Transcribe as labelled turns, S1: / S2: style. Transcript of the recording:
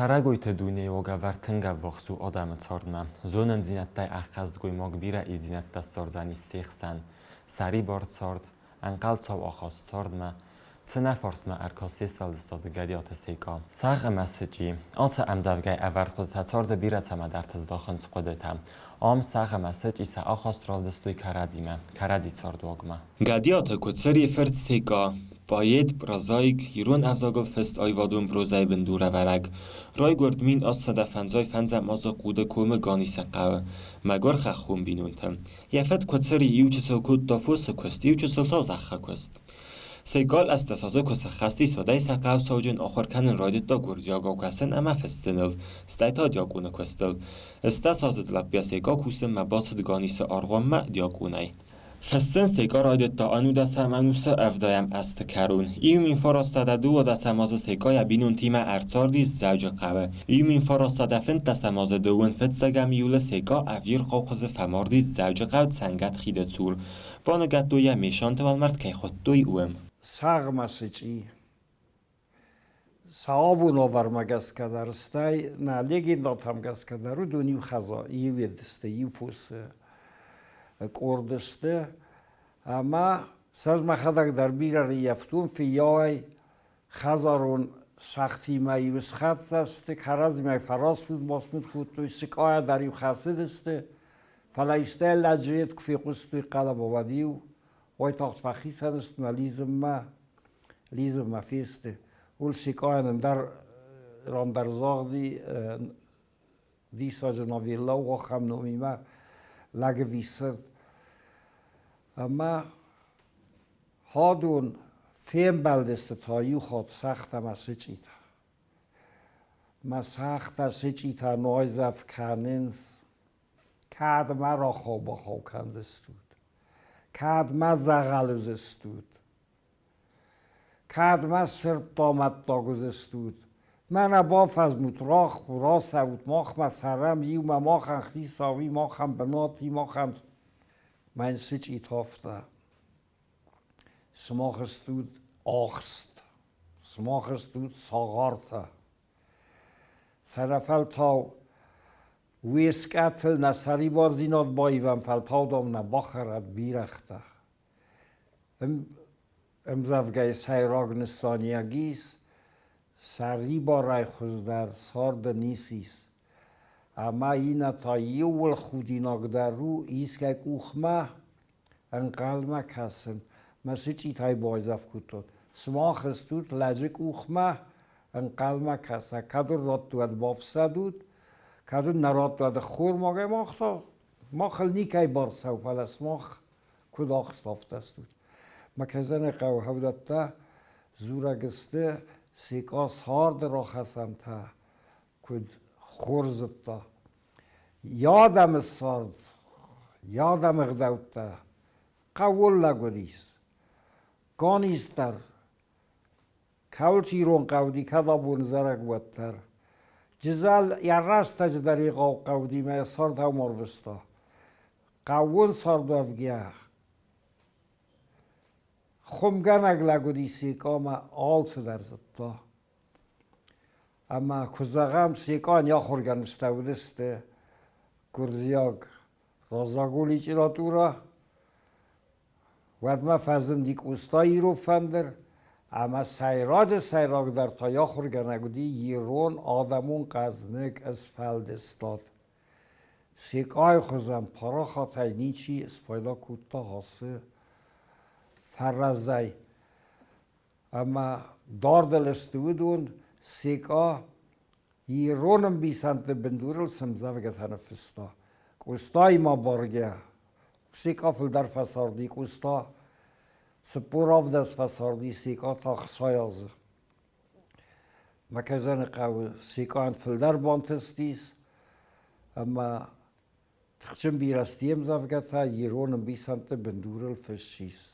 S1: Saragoite dunioga vartenga voxsu odam tsordma. Zonen zinattai achazgoi mogbira i zinattas sorzani sechsan. Sari bord sord, anqaltsov achos sordma. Cena forsma arkosisal stod gadiota seika. Sag messagi. Also amzavgai avartod tatsorde bira samadartas dochen sqodetam. Sag messagi sa achos roldestui karadzima. Karadzi tsordogma. Gadiota kutseri fert seika. باید برازایگ یرون افزاگل فست آیوادون بروزای بندوره ورگ رای گردمین از صدفنزای فنزم از قوده کوم گانی سقه مگر خخون بینونتم یفت کتسری یوچه سوکود دافوس کست یوچه سلطا زخه کست سیگال از دسازه کس خستی سودای سقه و سوجن آخر کنن رایدت دا گرزیاگا کسن اما فستنل ستایتا دیاگونه کستل استسازد لبیا سیگا کوسم مباسد گانی سه آرغام ما دیاگونه فستن سیکا رایدت تا آنو دستم انوسه افدایم است کرون. ایومین فرستاده دو و دستم از سیکا یا بینون تیم ارتزاردی زوج قوه. ایومین فرستاده فنت دستم از دوون فتزگم یول سیکا اویر قوقز فماردی زوج قوه سنگت خیده تور. بانگت دویا میشانت والمرد که خود دوی اوم.
S2: ساغ مسیجی. سوابون آورمگس کدرستای نه لیگین داتم گس کدرو دونیم خزا ایویدسته ایفوسه. کوردسته اما ساز مخدک در بیر ریفتون فیای خزارون سختی مایوس خط است کراز می فراس بود ماسمود خود توی سکای دریو خاصه دسته فلایسته لجریت کفی قصدی قلب آوادیو وای تاخت فخی سرست ما لیزم ما فیسته اول سکای در راندر زاغدی دی ساز نویلا و خم نومیما لگه ویسر اما هادون فیم بلدسته تایو خود سخت هم از چیتا ما سخت از چیتا نایزف کننز کاد ما را خواب کندستود کاد ما زغالوز استود کاد ما سرد دامت داگوزستود من باف از متراخ و راس بود ماخ مسرم یو ماخ خی ساوی ماخم بناتی ماخم من سیچ ایتافته سماخ استود آخست سماخ استود ساغارته سرفل تا ویسکتل نسری بار زیناد بایوم فلتا دام نباخرد بیرخته امزفگه سیراغ نستانیگیس سری با رای خوز در سارد نیسیست اما این تا یول خودی نگذر رو ایست که اوخمه انقلمه کسن مثل چی تای بایزف کتود سماخ استود لجک اوخمه انقلمه کسن کدر راد دوید بافسدود کدر نراد دوید خور ماگه ماختا ماخل نیکای بار سوفل است ماخ کد آخستافت استود مکزن قوه هودتا زورگسته سیکا سارد را خسن تا کد خورزد تا یادم سارد یادم اغدوت تا قول لگوریس گانیستر کول تیرون قودی کدا بونزرگ بودتر جزال یا راست جدری قودی ما سارد هم مروستا قول سارد افگیه خمگنگ لگودی سیکا ما آلس درزد تا اما کزاغم سیکان یا خورگن استودسته گرزیاگ رازاگولی چراتورا ود ما فزندیک استایی رو فندر اما سیراگ در تا یا خورگنگودی یرون آدمون قزنک از فلدستاد سیکای خوزم پارا خاطای نیچی اسپایلا کوتا هاسه فرزای اما داردل استودون سیکا یرونم بیسنت بندورل سمزاوگت هنفستا کوستای ما بارگه سیکا فل در فساردی کوستا سپوراف دست فساردی سیکا تا خسایازه مکزن قوی سیکا انت فل در بانتستیس اما تخچم بیرستیم زاوگت ها یرونم بیسنت بندورل فشیس